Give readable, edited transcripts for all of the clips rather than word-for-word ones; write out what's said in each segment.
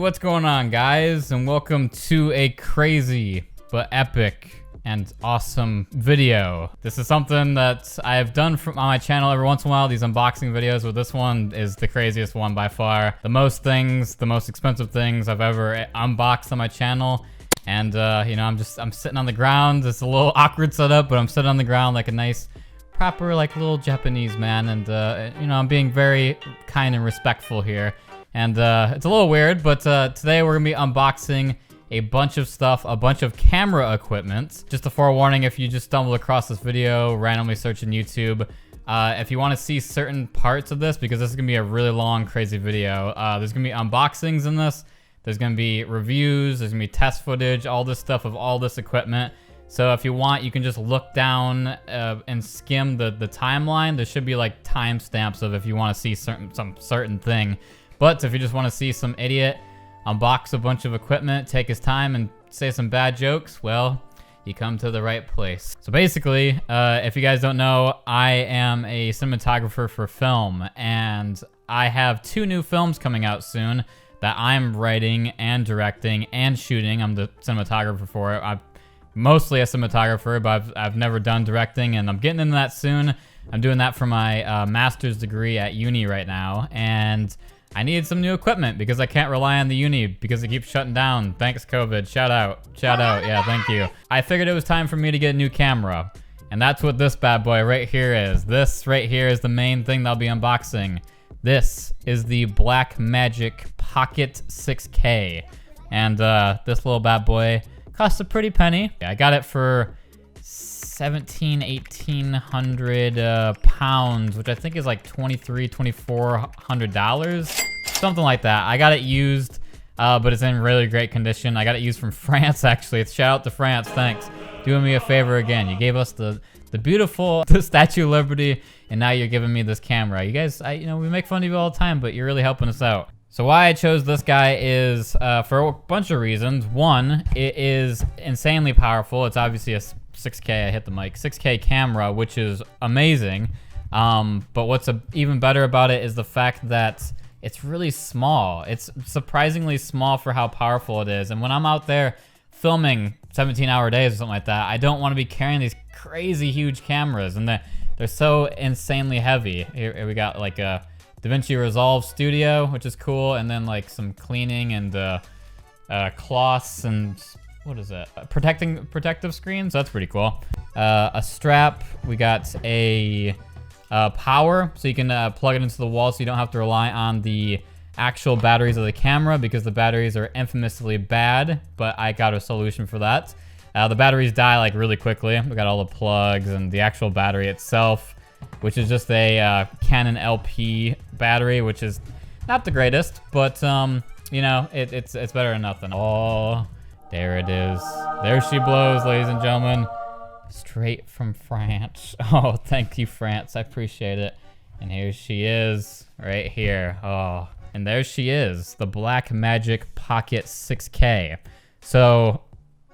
what's going on, guys, and welcome to a crazy but epic and awesome video. This is something that I've done on my channel every once in a while, these unboxing videos, but this one is the craziest one by far. The most expensive things I've ever unboxed on my channel. And you know, I'm sitting on the ground. It's a little awkward setup, but I'm sitting on the ground like a nice, proper, like little Japanese man. And you know, I'm being very kind and respectful here. And it's a little weird, but today we're gonna be unboxing a bunch of stuff, a bunch of camera equipment. Just a forewarning, if you just stumbled across this video, randomly searching YouTube, if you want to see certain parts of this, because this is gonna be a really long, crazy video, there's gonna be unboxings in this. There's gonna be reviews, there's gonna be test footage, all this stuff of all this equipment. So if you want, you can just look down and skim the timeline. There should be like timestamps of if you want to see some certain thing. But if you just want to see some idiot unbox a bunch of equipment, take his time, and say some bad jokes, well, you come to the right place. So basically, if you guys don't know, I am a cinematographer for film, and I have 2 new films coming out soon that I'm writing and directing and shooting. I'm the cinematographer for it. I'm mostly a cinematographer, but I've never done directing, and I'm getting into that soon. I'm doing that for my master's degree at uni right now, and I needed some new equipment because I can't rely on the uni because it keeps shutting down. Thanks, COVID. Shout out. Shout out. Yeah, thank you. I figured it was time for me to get a new camera, and that's what this bad boy right here is. This right here is the main thing that I'll be unboxing. This is the Blackmagic Pocket 6K, and this little bad boy costs a pretty penny. I got it for 1800 pounds, which I think is like $2,400, something like that. I got it used, but it's in really great condition. I got it used from France, actually. Shout out to France, thanks. Doing me a favor again. You gave us the beautiful Statue of Liberty, and now you're giving me this camera. You guys, you know, we make fun of you all the time, but you're really helping us out. So why I chose this guy is for a bunch of reasons. One, it is insanely powerful. It's obviously a 6K, I hit the mic, 6K camera, which is amazing. But what's even better about it is the fact that it's really small. It's surprisingly small for how powerful it is. And when I'm out there filming 17-hour days or something like that, I don't want to be carrying these crazy huge cameras, and they're so insanely heavy. Here we got like a DaVinci Resolve Studio, which is cool, and then like some cleaning and cloths and what is it? Protective screen, so that's pretty cool. A strap. We got a power, so you can plug it into the wall, so you don't have to rely on the actual batteries of the camera, because the batteries are infamously bad. But I got a solution for that. The batteries die like really quickly. We got all the plugs and the actual battery itself, which is just a Canon LP battery, which is not the greatest, but you know, it's better than nothing. Oh. There it is. There she blows, ladies and gentlemen. Straight from France. Oh, thank you, France. I appreciate it. And here she is, right here. Oh, and there she is, the Blackmagic Pocket 6K. So,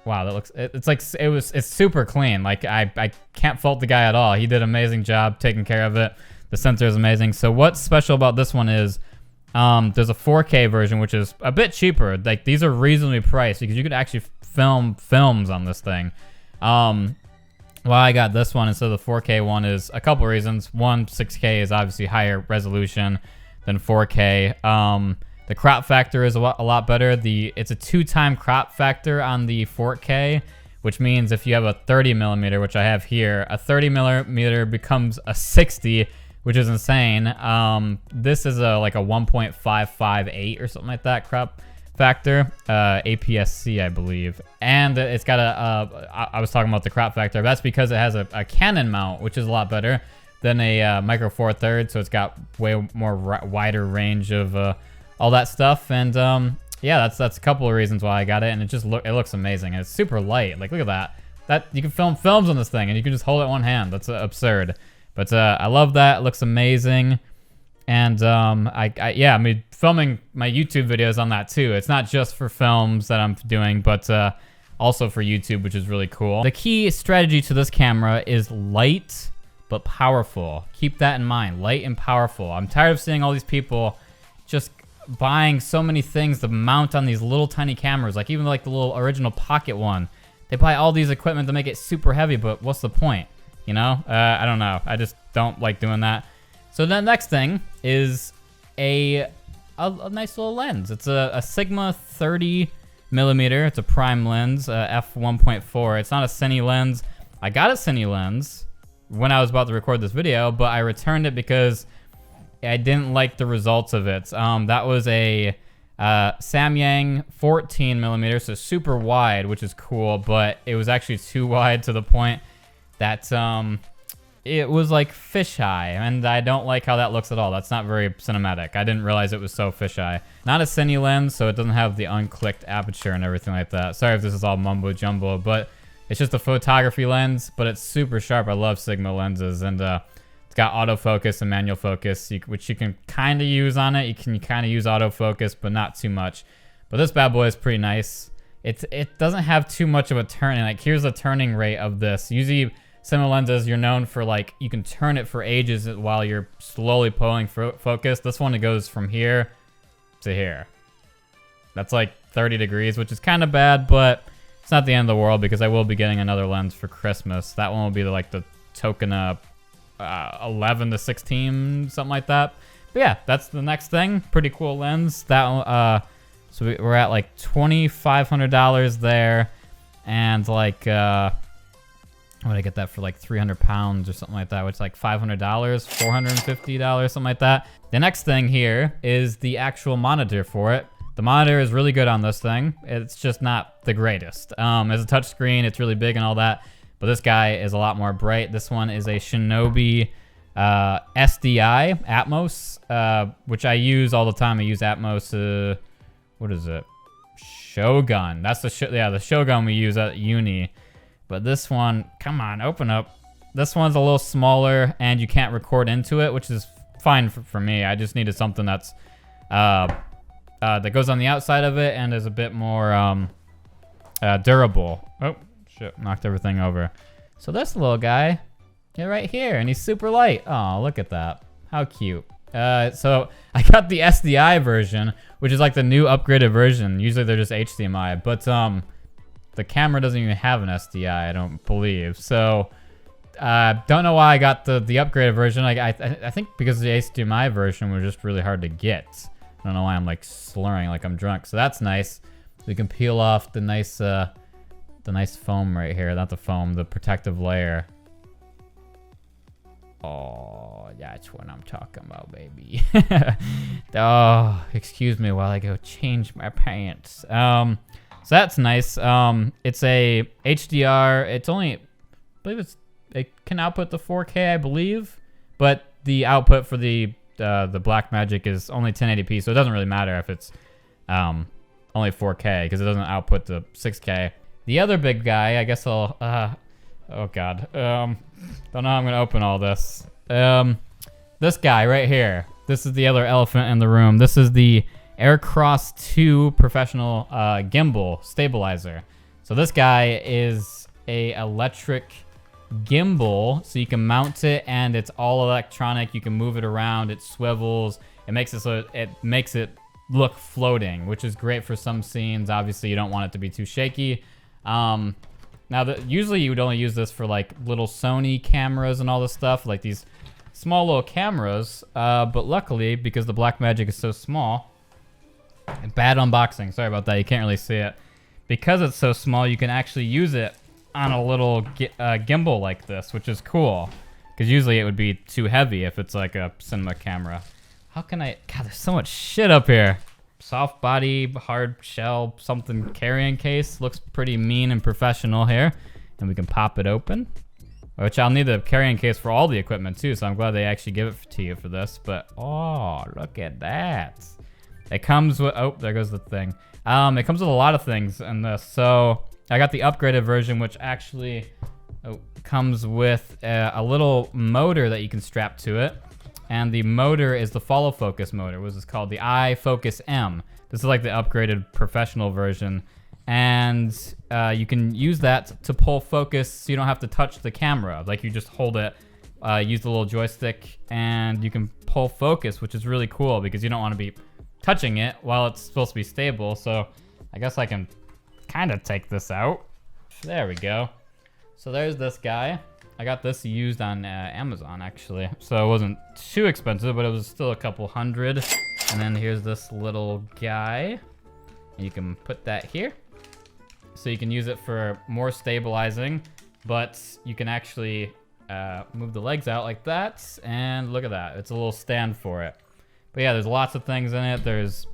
wow, that looks. It's super clean. Like I can't fault the guy at all. He did an amazing job taking care of it. The sensor is amazing. So what's special about this one is, there's a 4K version, which is a bit cheaper. Like, these are reasonably priced because you could actually film films on this thing. Why I got this one instead of the 4K one is a couple reasons. One, 6K is obviously higher resolution than 4K. The crop factor is a lot better. It's a 2-time crop factor on the 4K, which means if you have a 30mm, which I have here, a 30mm becomes a 60, which is insane. This is like a 1.558 or something like that crop factor, APS-C, I believe. And it's got I was talking about the crop factor. That's because it has a Canon mount, which is a lot better than a Micro Four Thirds. So it's got way more wider range of all that stuff. And yeah, that's a couple of reasons why I got it. And it looks amazing. And it's super light. Like, look at that. You can film films on this thing, and you can just hold it in one hand. That's absurd. But I love that. It looks amazing. And yeah, I mean, filming my YouTube videos on that too. It's not just for films that I'm doing, but also for YouTube, which is really cool. The key strategy to this camera is light but powerful. Keep that in mind, light and powerful. I'm tired of seeing all these people just buying so many things to mount on these little tiny cameras, like even like the little original pocket one. They buy all these equipment to make it super heavy, but what's the point? You know? I don't know. I just don't like doing that. So the next thing is a nice little lens. It's a Sigma 30mm. It's a prime lens, f1.4. It's not a cine lens. I got a cine lens when I was about to record this video, but I returned it because I didn't like the results of it. That was a Samyang 14mm, so super wide, which is cool, but it was actually too wide to the point that it was like fisheye, and I don't like how that looks at all. That's not very cinematic. I didn't realize it was so fisheye. Not a cine lens, so it doesn't have the unclicked aperture and everything like that. Sorry if this is all mumbo jumbo, but it's just a photography lens, but it's super sharp. I love Sigma lenses, and it's got autofocus and manual focus, which you can kind of use on it. You can kind of use autofocus, but not too much. But this bad boy is pretty nice. It doesn't have too much of a turning. Like, here's the turning rate of this. Usually, cinema lenses, you're known for, like, you can turn it for ages while you're slowly pulling focus. This one, it goes from here to here. That's like 30 degrees, which is kind of bad, but it's not the end of the world because I will be getting another lens for Christmas. That one will be like the Tokena 11 to 16, something like that. But yeah, that's the next thing. Pretty cool lens. That so we're at like $2,500 there, and like what did I get that for, like 300 pounds or something like that, which is like $500, $450, something like that. The next thing here is the actual monitor for it. The monitor is really good on this thing. It's just not the greatest. As a touchscreen, it's really big and all that, but this guy is a lot more bright. This one is a Shinobi SDI, Atomos, which I use all the time. I use Atomos, what is it? Shogun. That's the Shogun we use at uni. But this one, come on, open up. This one's a little smaller, and you can't record into it, which is fine for me. I just needed something that's that goes on the outside of it and is a bit more durable. Oh, shit, knocked everything over. So this little guy, yeah, right here, and he's super light. Oh, look at that. How cute. So I got the SDI version, which is like the new upgraded version. Usually they're just HDMI, but the camera doesn't even have an SDI, I don't believe. So don't know why I got the upgraded version. Like I think because the HDMI version was just really hard to get. I don't know why I'm like slurring like I'm drunk. So that's nice. We can peel off the nice foam right here. Not the foam, the protective layer. Oh, that's what I'm talking about, baby. Oh, excuse me while I go change my pants. So that's nice. It's a HDR. It's only, I believe it can output the 4K, I believe, but the output for the Blackmagic is only 1080p, so it doesn't really matter if it's only 4K because it doesn't output the 6K. The other big guy, I guess I'll. Oh God. Don't know how I'm gonna open all this. This guy right here. This is the other elephant in the room. This is the Aircross 2 professional gimbal stabilizer. So this guy is a electric gimbal, so you can mount it and it's all electronic. You can move it around, it swivels, it makes it so it makes it look floating, which is great for some scenes. Obviously you don't want it to be too shaky. Now usually you would only use this for like little Sony cameras and all this stuff, like these small little cameras, but luckily because the Blackmagic is so small, bad unboxing, sorry about that, you can't really see it. Because it's so small, you can actually use it on a little gimbal like this, which is cool. Because usually it would be too heavy if it's like a cinema camera. How can I, God, there's so much shit up here. Soft body, hard shell, something carrying case. Looks pretty mean and professional here. And we can pop it open. Which I'll need the carrying case for all the equipment too, so I'm glad they actually give it to you for this. But, oh, look at that. It comes with, oh, there goes the thing. It comes with a lot of things in this. So I got the upgraded version, which actually comes with a little motor that you can strap to it. And the motor is the follow focus motor, which is called the iFocus M. This is like the upgraded professional version. And you can use that to pull focus so you don't have to touch the camera. Like you just hold it, use the little joystick, and you can pull focus, which is really cool because you don't want to be touching it while it's supposed to be stable. So I guess I can kind of take this out. There we go. So there's this guy. I got this used on Amazon actually. So it wasn't too expensive, but it was still a couple hundred. And then here's this little guy. You can put that here. So you can use it for more stabilizing, but you can actually move the legs out like that. And look at that, it's a little stand for it. But yeah, there's lots of things in it. There's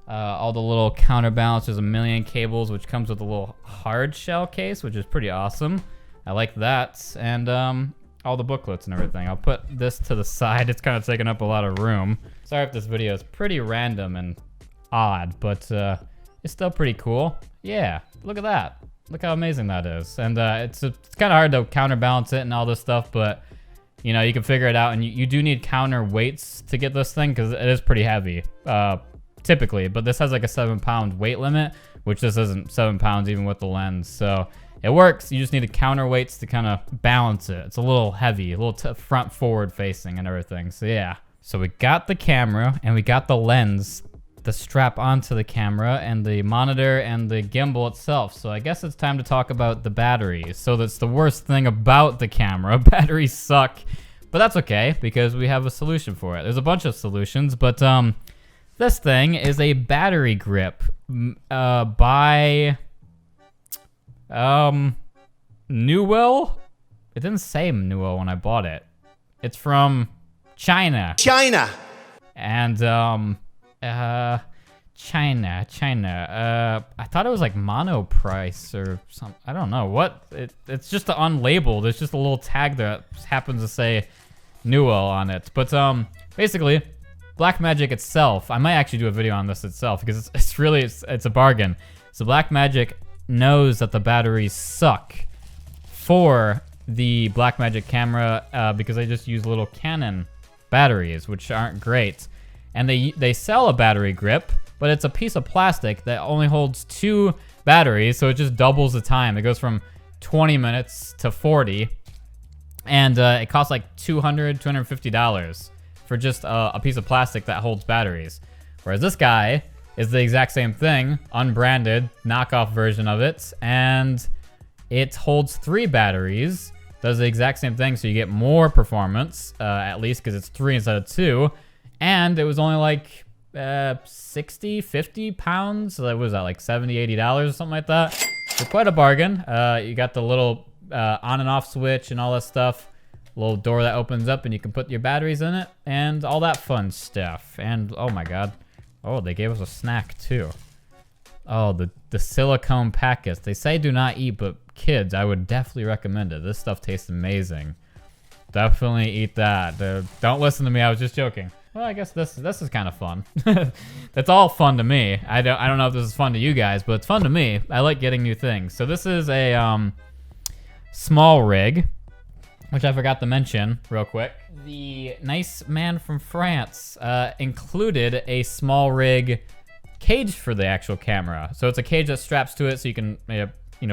all the little counterbalance. There's a million cables, which comes with a little hard shell case, which is pretty awesome. I like that. And all the booklets and everything. I'll put this to the side. It's kind of taking up a lot of room. Sorry if this video is pretty random and odd, but it's still pretty cool. Yeah, look at that. Look how amazing that is. And it's kind of hard to counterbalance it and all this stuff, but you know, you can figure it out. And you do need counter weights to get this thing because it is pretty heavy, typically. But this has like a 7-pound weight limit, which this isn't 7 pounds even with the lens. So it works. You just need a counter weights to kind of balance it. It's a little heavy, a little front forward facing and everything. So yeah. So we got the camera and we got the lens, the strap onto the camera, and the monitor and the gimbal itself. So I guess it's time to talk about the batteries. So that's the worst thing about the camera. Batteries suck, but that's okay because we have a solution for it. There's a bunch of solutions, but this thing is a battery grip by Newell. It didn't say Newell when I bought it. It's from China. And China. I thought it was like Monoprice or something. I don't know what. It's just unlabeled. It's just a little tag that happens to say Newell on it. But basically, Blackmagic itself. I might actually do a video on this itself because it's a bargain. So Blackmagic knows that the batteries suck for the Blackmagic camera because they just use little Canon batteries, which aren't great. And they sell a battery grip, but it's a piece of plastic that only holds 2 batteries, so it just doubles the time. It goes from 20 minutes to 40, and it costs like $200, $250 for just a piece of plastic that holds batteries. Whereas this guy is the exact same thing, unbranded, knockoff version of it, and it holds 3 batteries, does the exact same thing, so you get more performance, at least because it's 3 instead of 2. And it was only like 60, 50 pounds. So what was that, like $70, $80 or something like that? So quite a bargain. You got the little on and off switch and all that stuff. Little door that opens up and you can put your batteries in it and all that fun stuff. And oh my God. Oh, they gave us a snack too. Oh, the silicone packets. They say do not eat, but kids, I would definitely recommend it. This stuff tastes amazing. Definitely eat that. Don't listen to me. I was just joking. Well, I guess this is kind of fun. That's all fun to me. I don't know if this is fun to you guys, but it's fun to me. I like getting new things. So this is a small rig, which I forgot to mention real quick. The nice man from France included a small rig cage for the actual camera. So it's a cage that straps to it, so you can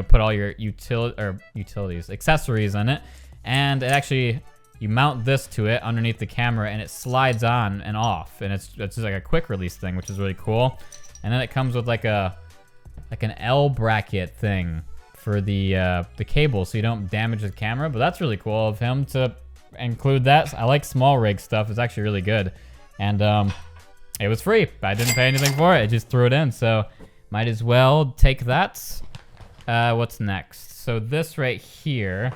put all your utilities, accessories in it, and it actually. You mount this to it underneath the camera and it slides on and off, and it's just like a quick release thing, which is really cool. And then it comes with like an L bracket thing for the cable, so you don't damage the camera. But that's really cool of him to include that. I like small rig stuff. It's actually really good, and it was free. I didn't pay anything for it. I just threw it in, so might as well take that. What's next? So this right here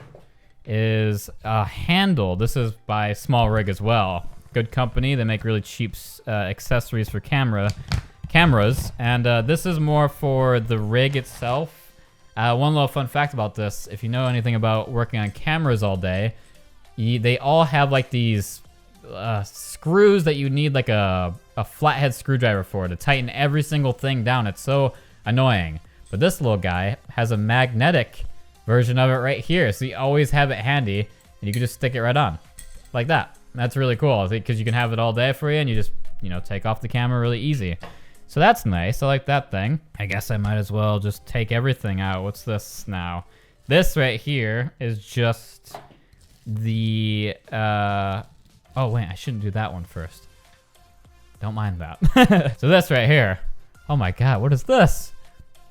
is a handle. This is by Small Rig as well. Good company. They make really cheap accessories for cameras. And this is more for the rig itself. One little fun fact about this, if you know anything about working on cameras all day, they all have like these screws that you need like a flathead screwdriver for to tighten every single thing down. It's so annoying. But this little guy has a magnetic version of it right here, so you always have it handy and you can just stick it right on like that. That's really cool because you can have it all day for you, and you just take off the camera really easy. So that's nice. I like that thing. I guess I might as well just take everything out. What's this now? This right here is just the oh wait, I shouldn't do that one first. Don't mind that. So this right here. Oh my God, what is this?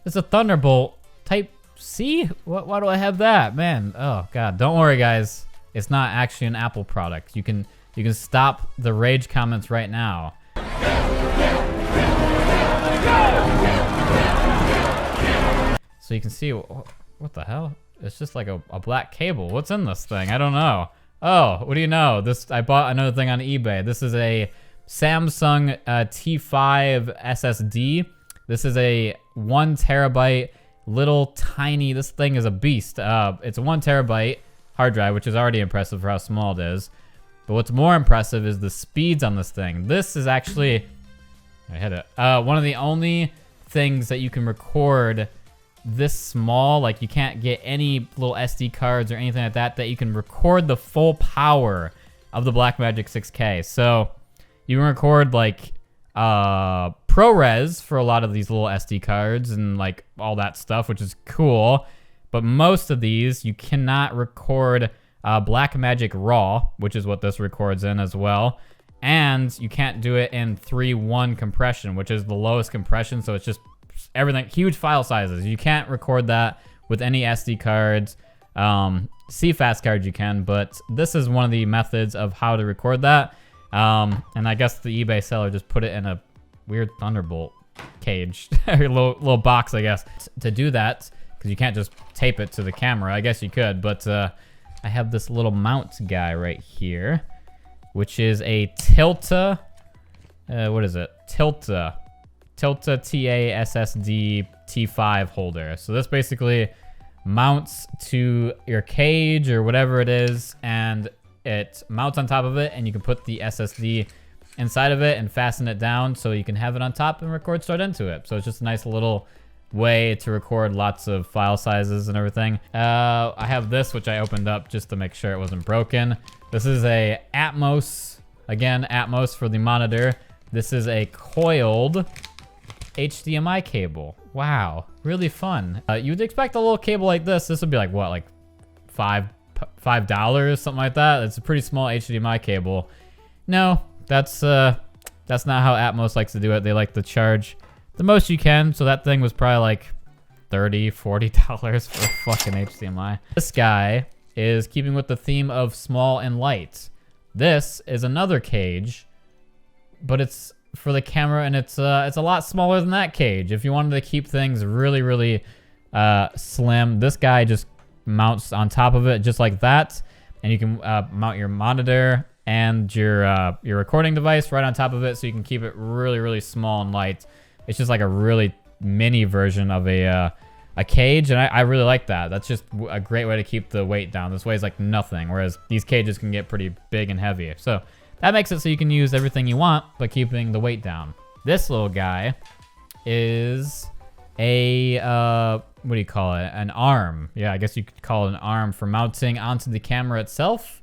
It's a Thunderbolt Type C? Why do I have that? Man, oh God. Don't worry, guys. It's not actually an Apple product. You can stop the rage comments right now. So you can see, what the hell? It's just like a black cable. What's in this thing? I don't know. Oh, what do you know? I bought another thing on eBay. This is a Samsung T5 SSD. This is a 1 terabyte little tiny, this thing is a beast. It's a 1 terabyte hard drive, which is already impressive for how small it is. But what's more impressive is the speeds on this thing. This is actually, I hit it. One of the only things that you can record this small, like you can't get any little SD cards or anything like that, that you can record the full power of the Blackmagic 6K. So you can record like ProRes for a lot of these little SD cards and like all that stuff, which is cool. But most of these, you cannot record Blackmagic RAW, which is what this records in as well. And you can't do it in 3.1 compression, which is the lowest compression. So it's just everything, huge file sizes. You can't record that with any SD cards. CFast cards you can, but this is one of the methods of how to record that. And I guess the eBay seller just put it in a weird Thunderbolt cage, a little box, I guess, to do that, because you can't just tape it to the camera. I guess you could, but I have this little mount guy right here, which is a Tilta, what is it? Tilta TA SSD T5 holder. So this basically mounts to your cage or whatever it is, and it mounts on top of it, and you can put the SSD inside of it and fasten it down so you can have it on top and record straight into it. So it's just a nice little way to record lots of file sizes and everything. I have this, which I opened up just to make sure it wasn't broken. This is a Atomos, again, Atomos for the monitor. This is a coiled HDMI cable. Wow, really fun. You'd expect a little cable like this. This would be like what, like $5, something like that. It's a pretty small HDMI cable. No, that's not how Atomos likes to do it. They like to charge the most you can. So that thing was probably like $30, $40 for a fucking HDMI. This guy is keeping with the theme of small and light. This is another cage, but it's for the camera, and it's a lot smaller than that cage. If you wanted to keep things really, really slim, this guy just mounts on top of it just like that, and you can mount your monitor and your recording device right on top of it, so you can keep it really, really small and light. It's just like a really mini version of a cage, and I really like that. That's just a great way to keep the weight down. This weighs like nothing, whereas these cages can get pretty big and heavy. So that makes it so you can use everything you want, but keeping the weight down. This little guy is a, what do you call it? An arm. Yeah, I guess you could call it an arm for mounting onto the camera itself,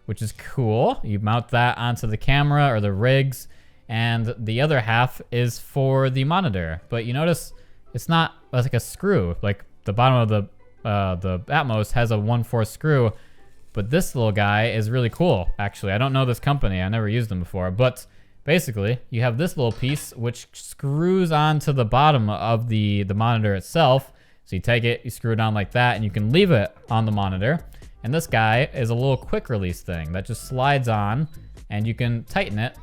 which is cool. You mount that onto the camera or the rigs, and the other half is for the monitor. But you notice it's not like a screw. Like the bottom of the Atomos has a 1/4 screw. But this little guy is really cool, actually. I don't know this company. I never used them before. But basically, you have this little piece which screws onto the bottom of the monitor itself. So you take it, you screw it on like that, and you can leave it on the monitor. And this guy is a little quick release thing that just slides on, and you can tighten it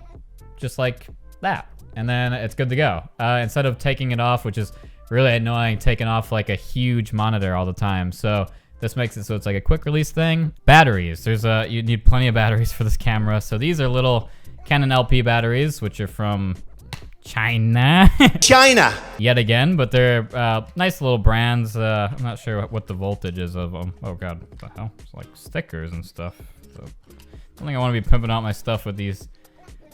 just like that. And then it's good to go. Instead of taking it off, which is really annoying, taking off like a huge monitor all the time. So this makes it so it's like a quick release thing. Batteries. You need plenty of batteries for this camera. So these are little Canon LP batteries, which are from China. China! Yet again, but they're nice little brands. I'm not sure what the voltage is of them. Oh God, what the hell? It's like stickers and stuff. So I don't think I want to be pimping out my stuff with these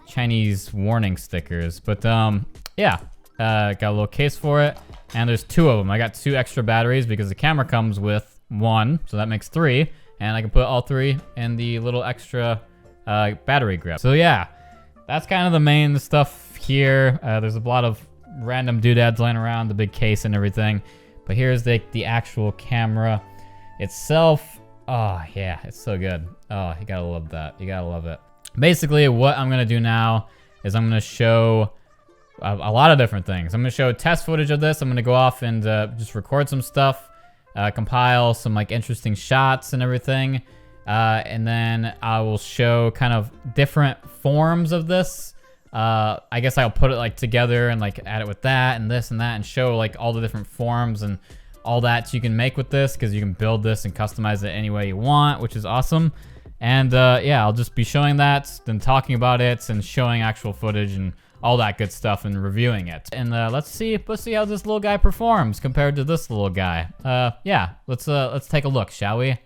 Chinese warning stickers. But yeah, got a little case for it. And there's 2 of them. I got 2 extra batteries because the camera comes with 1, so that makes 3, and I can put all 3 in the little extra battery grip. So yeah, that's kind of the main stuff here. There's a lot of random doodads laying around, the big case and everything, but here's the actual camera itself. Oh yeah, it's so good. Oh, you gotta love that. You gotta love it. Basically, what I'm gonna do now, is I'm going to show a lot of different things. I'm going to show test footage of this. I'm going to go off and just record some stuff, compile some like interesting shots and everything. And then I will show kind of different forms of this. I guess I'll put it like together and like add it with that and this and that and show like all the different forms and all that you can make with this, because you can build this and customize it any way you want, which is awesome. And yeah, I'll just be showing that, then talking about it and showing actual footage and all that good stuff and reviewing it. And let's see how this little guy performs compared to this little guy. Yeah, let's take a look, shall we?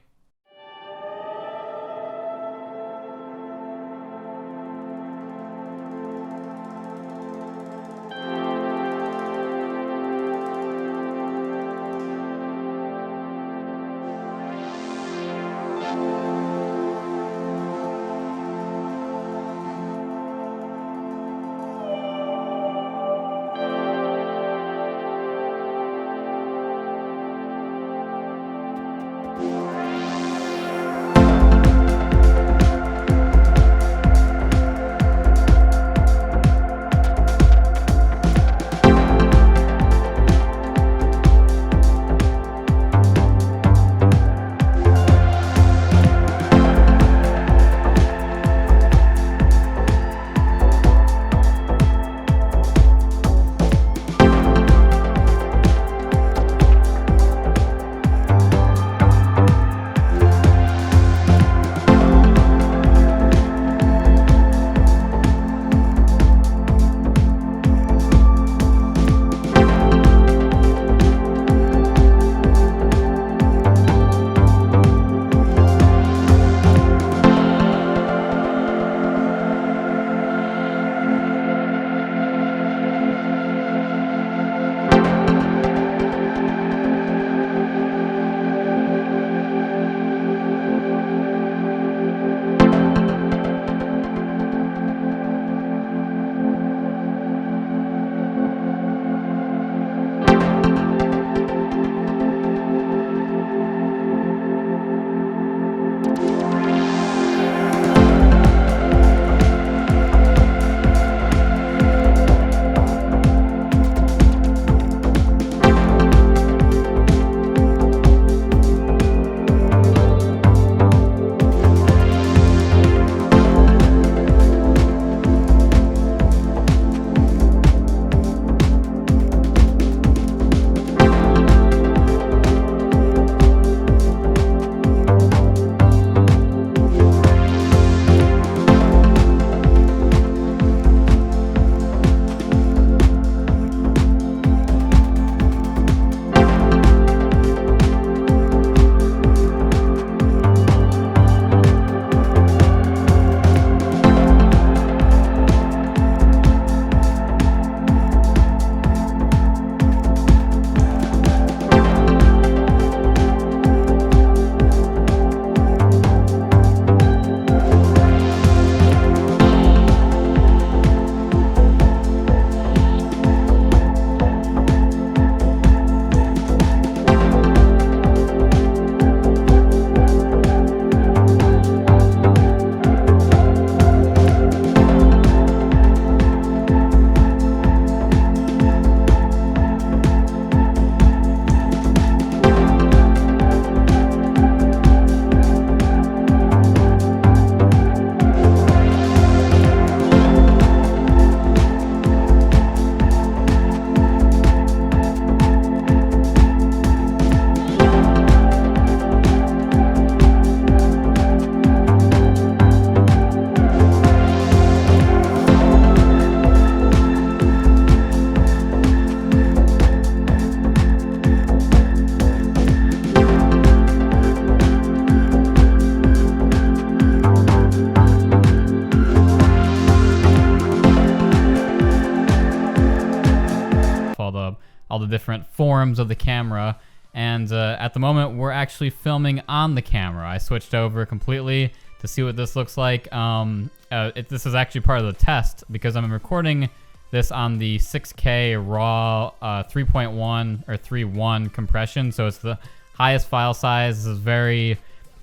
all the different forms of the camera. And at the moment, we're actually filming on the camera. I switched over completely to see what this looks like. This is actually part of the test because I'm recording this on the 6K RAW 3.1 or 3.1 compression. So it's the highest file size. This is very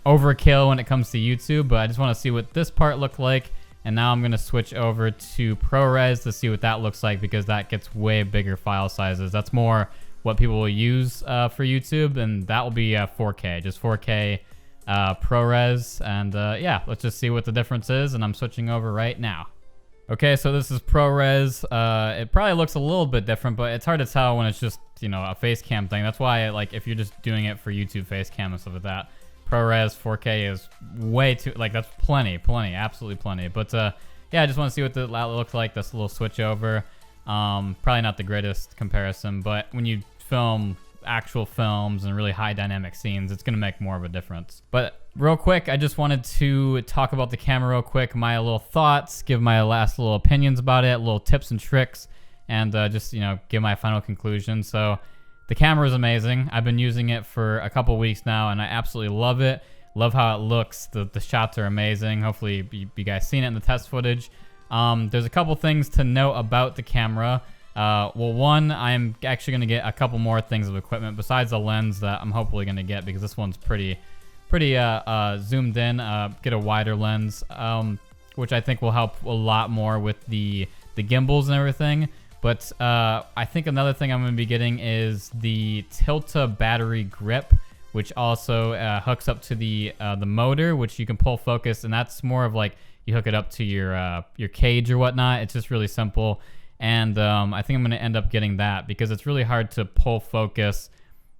overkill when it comes to YouTube, but I just want to see what this part looked like. And now I'm gonna switch over to ProRes to see what that looks like, because that gets way bigger file sizes. That's more what people will use for YouTube, and that will be 4K, just 4K ProRes. And yeah, let's just see what the difference is, and I'm switching over right now. Okay, so this is ProRes. It probably looks a little bit different, but it's hard to tell when it's just, you know, a face cam thing. That's why, like, if you're just doing it for YouTube face cam and stuff like that, ProRes 4K is way too, like, that's plenty, absolutely plenty. But yeah, I just want to see what that looks like. This little switch over. Probably not the greatest comparison, but when you film actual films and really high dynamic scenes, it's gonna make more of a difference. But real quick, I just wanted to talk about the camera real quick, my little thoughts, give my last little opinions about it, little tips and tricks, and just, you know, give my final conclusion. So the camera is amazing. I've been using it for a couple weeks now, and I absolutely love it. Love how it looks. The shots are amazing. Hopefully you guys seen it in the test footage. There's a couple things to know about the camera. Well, one, I'm actually going to get a couple more things of equipment besides the lens that I'm hopefully going to get, because this one's pretty zoomed in. Get a wider lens, which I think will help a lot more with the gimbals and everything. But I think another thing I'm going to be getting is the Tilta battery grip, which also hooks up to the motor, which you can pull focus, and that's more of like you hook it up to your cage or whatnot. It's just really simple. And I think I'm going to end up getting that, because it's really hard to pull focus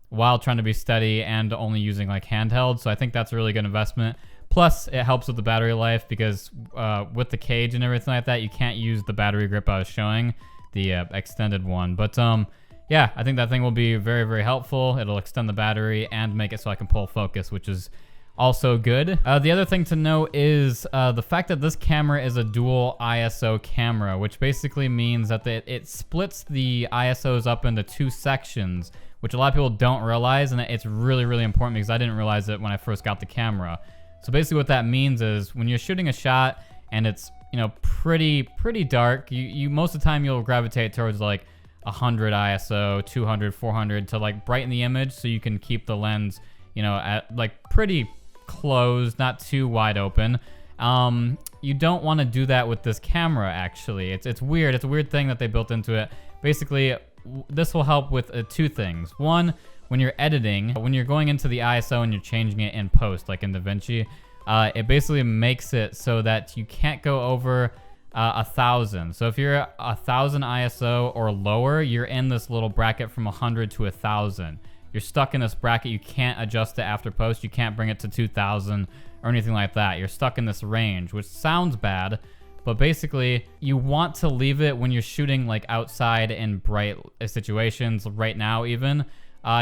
while trying to be steady and only using like handheld. So I think that's a really good investment. Plus, it helps with the battery life, because with the cage and everything like that, you can't use the battery grip I was showing, the extended one. But yeah, I think that thing will be very, very helpful. It'll extend the battery and make it so I can pull focus, which is also good. The other thing to know is the fact that this camera is a dual ISO camera, which basically means that it splits the ISOs up into two sections, which a lot of people don't realize, and it's really, really important, because I didn't realize it when I first got the camera. So basically what that means is when you're shooting a shot and it's, you know, pretty dark, you most of the time you'll gravitate towards like 100 ISO, 200, 400 to like brighten the image, so you can keep the lens, you know, at like pretty closed, not too wide open. You don't want to do that with this camera, actually. It's weird. It's a weird thing that they built into it. Basically, this will help with two things. One, when you're editing, when you're going into the ISO and you're changing it in post, like in DaVinci, it basically makes it so that you can't go over 1,000. So if you're 1,000 ISO or lower, you're in this little bracket from 100 to 1,000. You're stuck in this bracket. You can't adjust it after post. You can't bring it to 2,000 or anything like that. You're stuck in this range, which sounds bad, but basically you want to leave it when you're shooting like outside in bright situations. Right now even,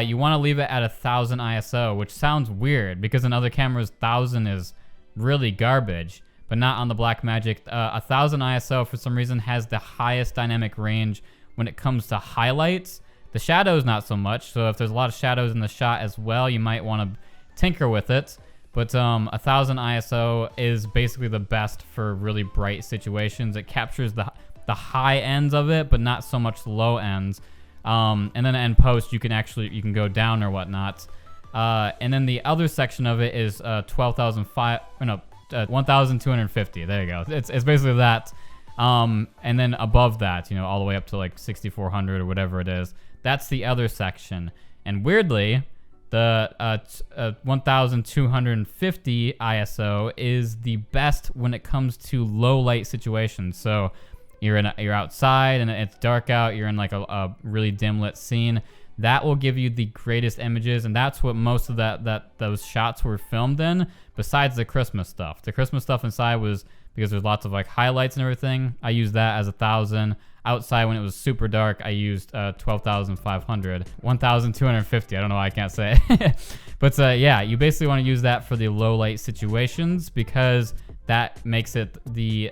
you want to leave it at 1,000 ISO, which sounds weird because in other cameras 1,000 is really garbage, but not on the Blackmagic. 1,000 ISO for some reason has the highest dynamic range when it comes to highlights. The shadows, not so much. So if there's a lot of shadows in the shot as well, you might want to tinker with it. But 1,000 ISO is basically the best for really bright situations. It captures the high ends of it, but not so much the low ends. And then in post, you can go down or whatnot. And then the other section of it is 1,250. There you go. It's basically that. And then above that, you know, all the way up to like 6,400 or whatever it is. That's the other section. And weirdly, the 1,250 ISO is the best when it comes to low light situations. So you're outside and it's dark out. You're in like a really dim lit scene. That will give you the greatest images, and that's what most of those shots were filmed in. Besides the Christmas stuff, the Christmas stuff inside was because there's lots of like highlights and everything. I used that as 1,000. Outside when it was super dark, I used 12,500, 1,250. I don't know why I can't say it. But yeah, you basically want to use that for the low light situations, because that makes it the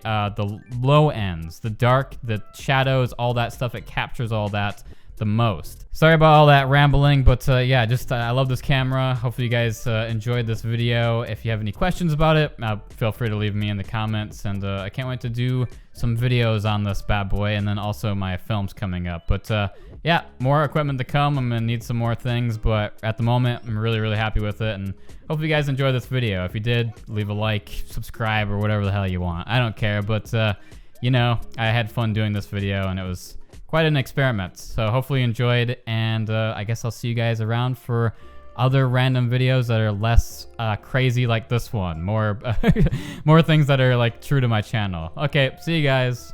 low ends, the dark, the shadows, all that stuff. It captures all that the most. Sorry about all that rambling, but yeah, just I love this camera. Hopefully you guys enjoyed this video. If you have any questions about it, feel free to leave me in the comments, and I can't wait to do some videos on this bad boy, and then also my films coming up. But yeah, more equipment to come. I'm gonna need some more things, but at the moment I'm really happy with it, and hopefully you guys enjoyed this video. If you did, leave a like, subscribe, or whatever the hell you want. I don't care, but you know, I had fun doing this video, and it was quite an experiment. So hopefully you enjoyed, and I guess I'll see you guys around for other random videos that are less crazy like this one. More more things that are like true to my channel. Okay, see you guys.